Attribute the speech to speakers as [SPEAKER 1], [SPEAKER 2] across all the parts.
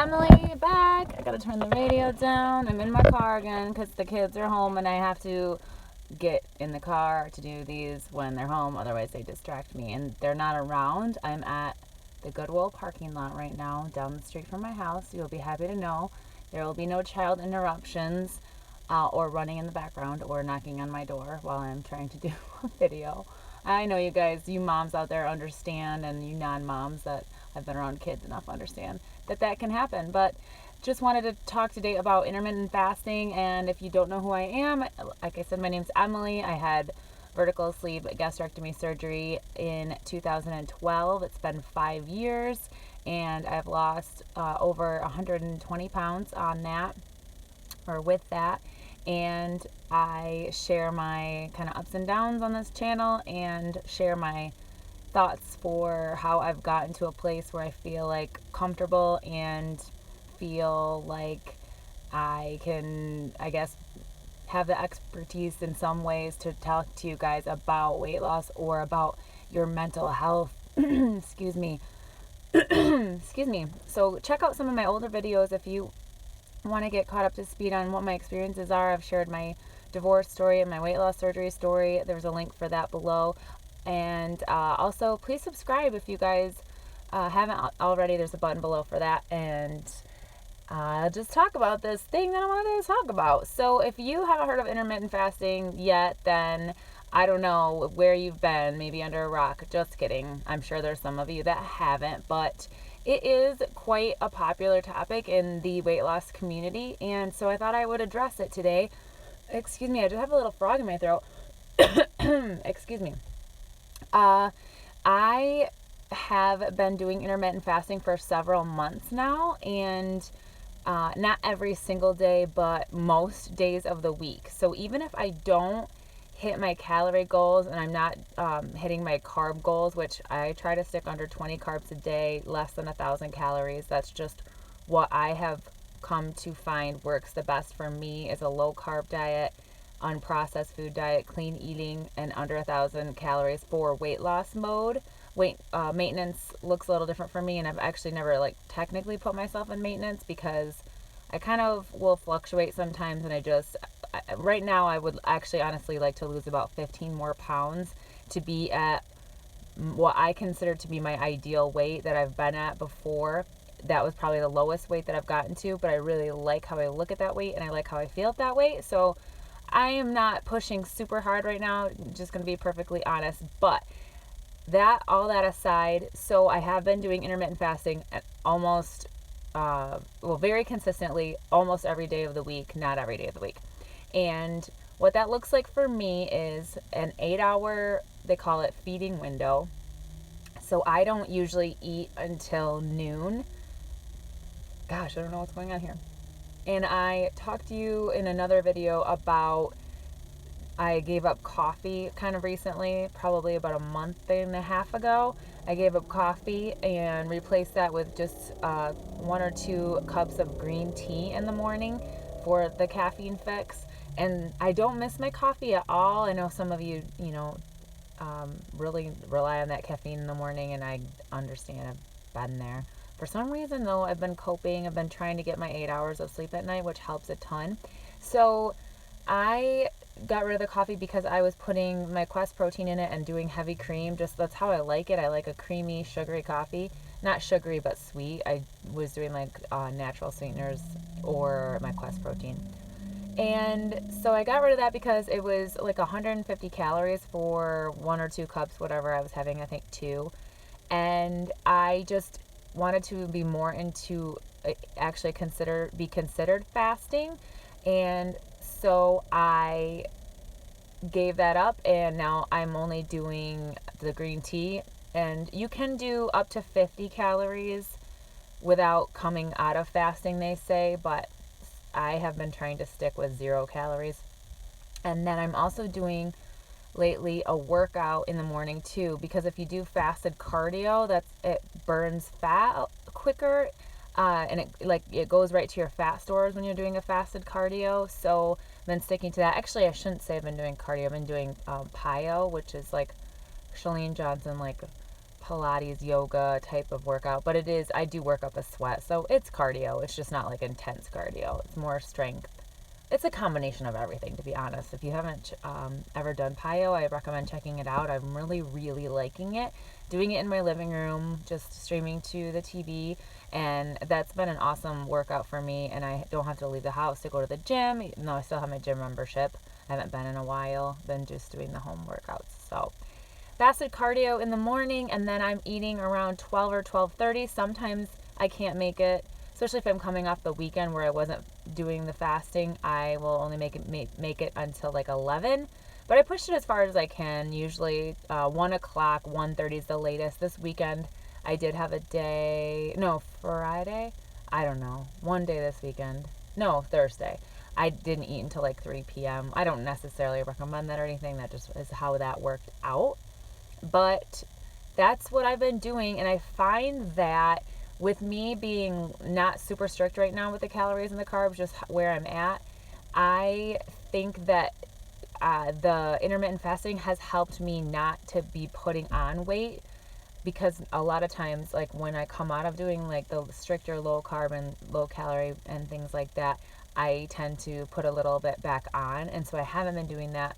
[SPEAKER 1] Emily back. I gotta turn the radio down. I'm in my car again because the kids are home and I have to get in the car to do these when they're home. Otherwise, they distract me and they're not around. I'm at the Goodwill parking lot right now down the street from my house. You'll be happy to know there will be no child interruptions or running in the background or knocking on my door while I'm trying to do a video. I know you guys, you moms out there understand, and you non-moms that have been around kids enough understand that can happen. But just wanted to talk today about intermittent fasting. And if you don't know who I am, like I said, my name's Emily. I had vertical sleeve gastrectomy surgery in 2012. It's been 5 years, and I've lost over 120 pounds on that, or with that. And I share my kind of ups and downs on this channel and share my thoughts for how I've gotten to a place where I feel like comfortable and feel like I can, I guess, have the expertise in some ways to talk to you guys about weight loss or about your mental health. Excuse me. Excuse me. So check out some of my older videos if you want to get caught up to speed on what my experiences are. I've shared my divorce story and my weight loss surgery story. There's a link for that below. And also, please subscribe if you guys haven't already. There's a button below for that. And just talk about this thing that I wanted to talk about. So if you haven't heard of intermittent fasting yet, then I don't know where you've been, maybe under a rock. Just kidding. I'm sure there's some of you that haven't, but it is quite a popular topic in the weight loss community, and so I thought I would address it today. Excuse me, I just have a little frog in my throat. Excuse me. I have been doing intermittent fasting for several months now, and not every single day, but most days of the week. So even if I don't hit my calorie goals and I'm not hitting my carb goals, which I try to stick under 20 carbs a day, less than 1,000 calories. That's just what I have come to find works the best for me, is a low carb diet, unprocessed food diet, clean eating, and under 1,000 calories for weight loss mode. Maintenance looks a little different for me, and I've actually never technically put myself in maintenance because I kind of will fluctuate sometimes, and right now I would actually honestly like to lose about 15 more pounds to be at what I consider to be my ideal weight that I've been at before. That was probably the lowest weight that I've gotten to, but I really like how I look at that weight and I like how I feel at that weight. So I am not pushing super hard right now, just going to be perfectly honest. But all that aside, so I have been doing intermittent fasting at almost very consistently, almost every day of the week, not every day of the week. And what that looks like for me is an 8-hour, they call it feeding window. So I don't usually eat until noon. Gosh, I don't know what's going on here. And I talked to you in another video about I gave up coffee kind of recently, probably about a month and a half ago. I gave up coffee and replaced that with just 1 or 2 cups of green tea in the morning for the caffeine fix. And I don't miss my coffee at all. I know some of you, really rely on that caffeine in the morning, and I understand. I've been there. For some reason, though, I've been coping. I've been trying to get my 8 hours of sleep at night, which helps a ton. So I got rid of the coffee because I was putting my Quest protein in it and doing heavy cream. That's how I like it. I like a creamy, sugary coffee. Not sugary, but sweet. I was doing natural sweeteners or my Quest protein. And so I got rid of that because it was 150 calories for 1 or 2 cups, whatever I was having, I think 2. And I just wanted to be more into actually be considered fasting. And so I gave that up, and now I'm only doing the green tea. And you can do up to 50 calories without coming out of fasting, they say, but I have been trying to stick with 0 calories. And then I'm also doing lately a workout in the morning too, because if you do fasted cardio, it burns fat quicker, and it goes right to your fat stores when you're doing a fasted cardio. So I've been sticking to that. Actually, I shouldn't say I've been doing cardio. I've been doing PiO, which is Chalene Johnson Pilates, yoga type of workout, but I do work up a sweat, so it's cardio. It's just not like intense cardio. It's more strength. It's a combination of everything, to be honest. If you haven't ever done PiYo, I recommend checking it out. I'm really, really liking it. Doing it in my living room, just streaming to the TV, and that's been an awesome workout for me, and I don't have to leave the house to go to the gym, even though I still have my gym membership. I haven't been in a while, been just doing the home workouts. So fasted cardio in the morning, and then I'm eating around 12 or 12:30. Sometimes I can't make it, especially if I'm coming off the weekend where I wasn't doing the fasting. I will only make it until like 11, but I pushed it as far as I can. Usually 1 o'clock, 1:30 is the latest. This weekend I did have a day, no, Friday, I don't know, one day this weekend, no, Thursday, I didn't eat until like 3 p.m. I don't necessarily recommend that or anything. That just is how that worked out. But that's what I've been doing, and I find that with me being not super strict right now with the calories and the carbs, just where I'm at, I think that the intermittent fasting has helped me not to be putting on weight, because a lot of times, like when I come out of doing like the stricter low carb and low calorie and things like that, I tend to put a little bit back on, and so I haven't been doing that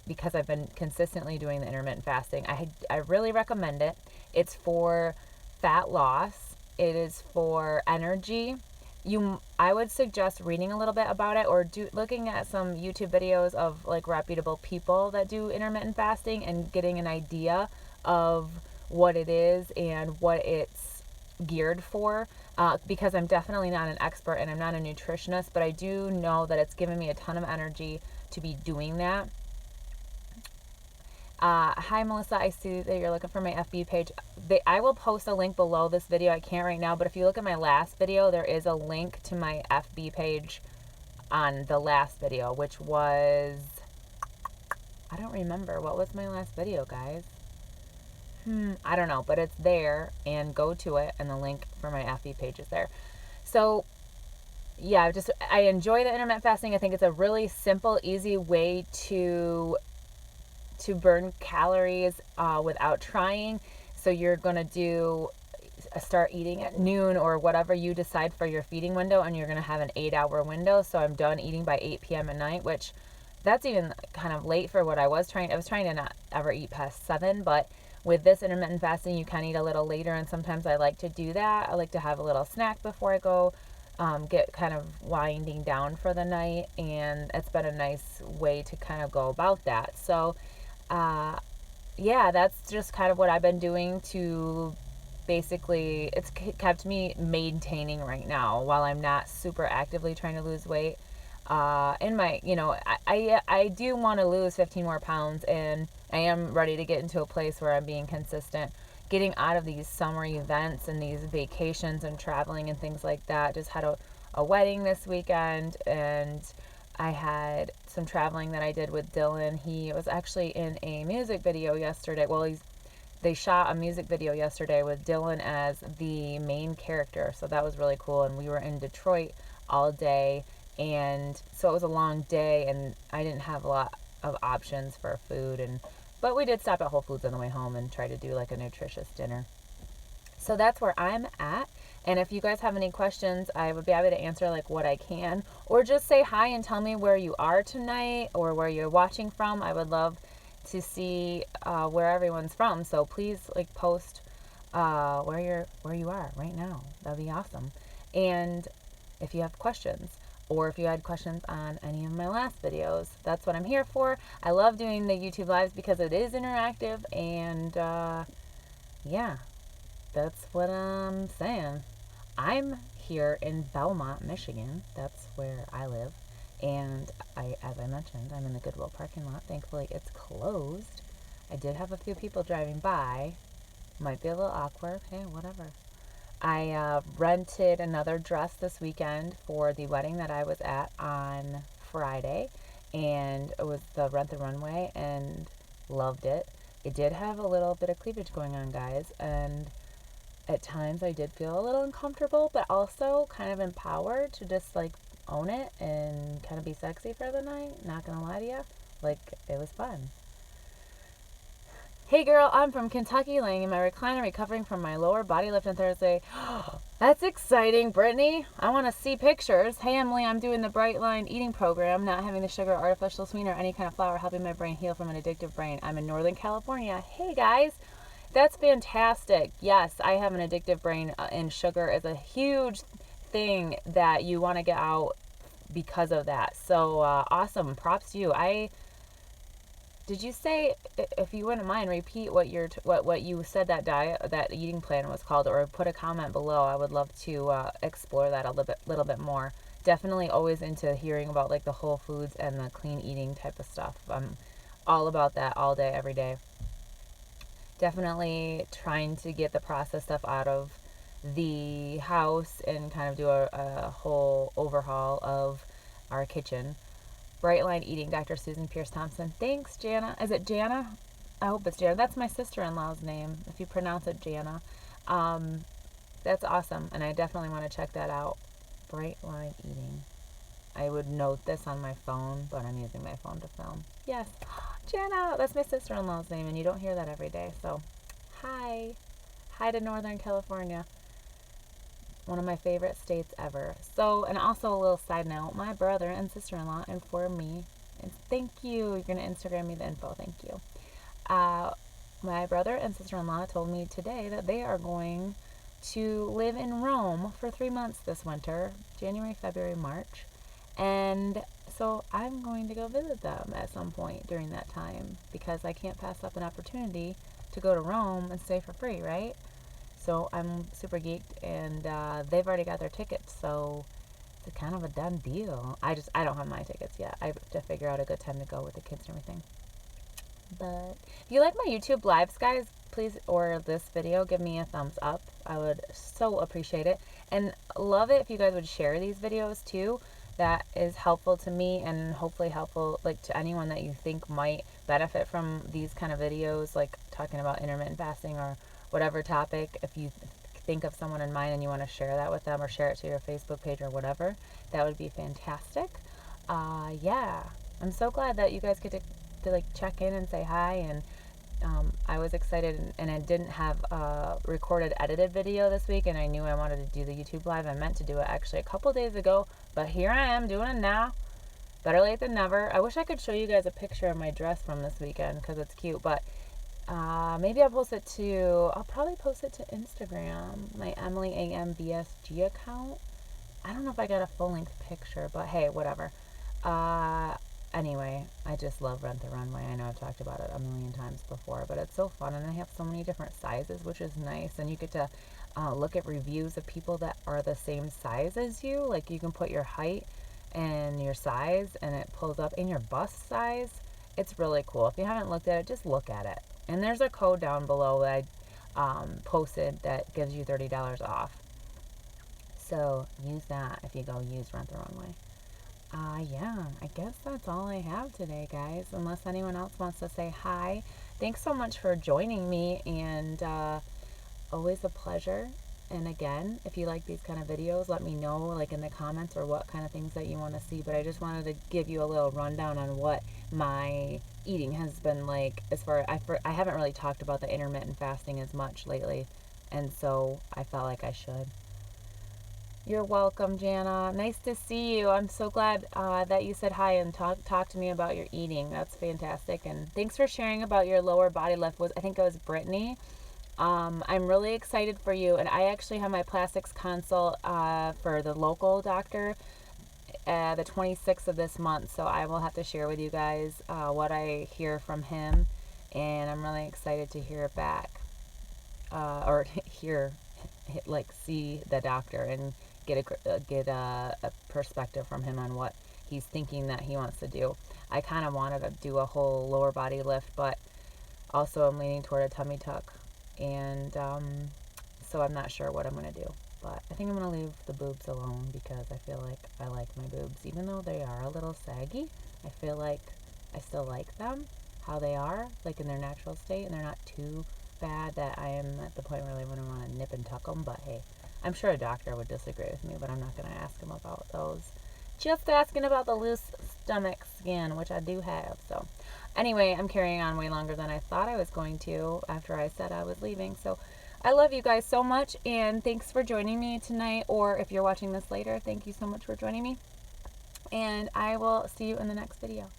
[SPEAKER 1] because I've been consistently doing the intermittent fasting. I really recommend it. It's for fat loss. It is for energy. I would suggest reading a little bit about it, or looking at some YouTube videos of like reputable people that do intermittent fasting and getting an idea of what it is and what it's geared for. Because I'm definitely not an expert and I'm not a nutritionist, but I do know that it's given me a ton of energy to be doing that. Hi Melissa, I see that you're looking for my FB page. I will post a link below this video. I can't right now, but if you look at my last video, there is a link to my FB page on the last video, which was, I don't remember. What was my last video, guys? I don't know, but it's there, and go to it, and the link for my FB page is there. So yeah, I enjoy the intermittent fasting. I think it's a really simple, easy way to burn calories without trying. So you're going to start eating at noon or whatever you decide for your feeding window, and you're going to have an 8-hour window. So I'm done eating by 8 p.m. at night, which that's even kind of late for what I was trying to not ever eat past 7, but with this intermittent fasting, you can eat a little later, and sometimes I like to do that. I like to have a little snack before I go get kind of winding down for the night, and it's been a nice way to kind of go about that. So yeah, that's just kind of what I've been doing to basically, it's kept me maintaining right now while I'm not super actively trying to lose weight. In my, I do want to lose 15 more pounds, and I am ready to get into a place where I'm being consistent, getting out of these summer events and these vacations and traveling and things like that. Just had a wedding this weekend, and I had some traveling that I did with Dylan. He was actually in a music video yesterday. Well, they shot a music video yesterday with Dylan as the main character, so that was really cool. And we were in Detroit all day, and so it was a long day, and I didn't have a lot of options for food, but we did stop at Whole Foods on the way home and try to do like a nutritious dinner. So that's where I'm at. And if you guys have any questions, I would be happy to answer like what I can, or just say hi and tell me where you are tonight or where you're watching from. I would love to see where everyone's from. So please like post where you are right now. That'd be awesome. And if you have questions, or if you had questions on any of my last videos, that's what I'm here for. I love doing the YouTube lives because it is interactive, and yeah, that's what I'm saying. I'm here in Belmont, Michigan. That's where I live. And as I mentioned, I'm in the Goodwill parking lot. Thankfully, it's closed. I did have a few people driving by. Might be a little awkward. Hey, whatever. I rented another dress this weekend for the wedding that I was at on Friday, and it was the Rent the Runway, and loved it. It did have a little bit of cleavage going on, guys, and at times I did feel a little uncomfortable, but also kind of empowered to just like own it and kind of be sexy for the night. Not gonna lie to you, like it was fun. Hey girl, I'm from Kentucky, laying in my recliner recovering from my lower body lift on Thursday. That's exciting, Brittany. I want to see pictures. Hey Emily, I'm doing the Bright Line eating program, not having the sugar, artificial sweetener, or any kind of flour, helping my brain heal from an addictive brain. I'm in Northern California. Hey guys, that's fantastic. Yes, I have an addictive brain, and sugar is a huge thing that you want to get out because of that. So awesome. Props to you. Did you say, if you wouldn't mind, repeat what you said that eating plan was called, or put a comment below? I would love to explore that a little bit more. Definitely always into hearing about like the whole foods and the clean eating type of stuff. I'm all about that all day, every day. Definitely trying to get the processed stuff out of the house and kind of do a whole overhaul of our kitchen. Bright Line Eating, Dr. Susan Pierce Thompson. Thanks, Jana. Is it Jana? I hope it's Jana. That's my sister-in-law's name, if you pronounce it Jana. That's awesome, and I definitely want to check that out. Bright Line Eating. I would note this on my phone, but I'm using my phone to film. Yes. Jana, that's my sister-in-law's name, and you don't hear that every day. So, hi. Hi to Northern California. One of my favorite states ever. So, and also a little side note, my brother and sister-in-law informed me, and thank you, you're going to Instagram me the info, thank you. My brother and sister-in-law told me today that they are going to live in Rome for 3 months this winter, January, February, March. And so I'm going to go visit them at some point during that time, because I can't pass up an opportunity to go to Rome and stay for free, right? So I'm super geeked, and they've already got their tickets, so it's kind of a done deal. I don't have my tickets yet. I have to figure out a good time to go with the kids and everything. But if you like my YouTube lives, guys, please, or this video, give me a thumbs up. I would so appreciate it, and love it if you guys would share these videos too. That is helpful to me, and hopefully helpful like to anyone that you think might benefit from these kind of videos, like talking about intermittent fasting or whatever topic. If you think of someone in mind and you want to share that with them, or share it to your Facebook page or whatever, that would be fantastic. Yeah, I'm so glad that you guys get to like check in and say hi, and I was excited, and I didn't have a recorded edited video this week, and I knew I wanted to do the YouTube live. I meant to do it actually a couple days ago, but here I am doing it now. Better late than never. I wish I could show you guys a picture of my dress from this weekend, because it's cute, but maybe I'll probably post it to Instagram, my EmilyAMvsg account. I don't know if I got a full length picture, but hey, whatever. Anyway, I just love Rent the Runway. I know I've talked about it a million times before, but it's so fun, and they have so many different sizes, which is nice, and you get to look at reviews of people that are the same size as you. Like, you can put your height and your size, and it pulls up, and your bust size. It's really cool. If you haven't looked at it, just look at it. And there's a code down below that I posted that gives you $30 off. So use that if you go use Rent the Runway. Yeah, I guess that's all I have today, guys. Unless anyone else wants to say hi. Thanks so much for joining me, and always a pleasure. And again, if you like these kind of videos, let me know, like in the comments, or what kind of things that you want to see. But I just wanted to give you a little rundown on what my eating has been like. As far I haven't really talked about the intermittent fasting as much lately, and so I felt like I should. You're welcome, Jana. Nice to see you. I'm so glad that you said hi and talk to me about your eating. That's fantastic. And thanks for sharing about your lower body lift. I think it was Brittany. I'm really excited for you. And I actually have my plastics consult for the local doctor the 26th of this month. So I will have to share with you guys what I hear from him. And I'm really excited to hear it back. Or see the doctor and get a perspective from him on what he's thinking that he wants to do. I kind of wanted to do a whole lower body lift, but also I'm leaning toward a tummy tuck, and so I'm not sure what I'm going to do. But I think I'm going to leave the boobs alone, because I feel like I like my boobs. Even though they are a little saggy, I feel like I still like them how they are, like in their natural state, and they're not too bad that I am at the point where I wouldn't want to nip and tuck them. But hey, I'm sure a doctor would disagree with me, but I'm not going to ask him about those. Just asking about the loose stomach skin, which I do have. So Anyway, I'm carrying on way longer than I thought I was going to after I said I was leaving. So I love you guys so much, and thanks for joining me tonight, or if you're watching this later, thank you so much for joining me. And I will see you in the next video.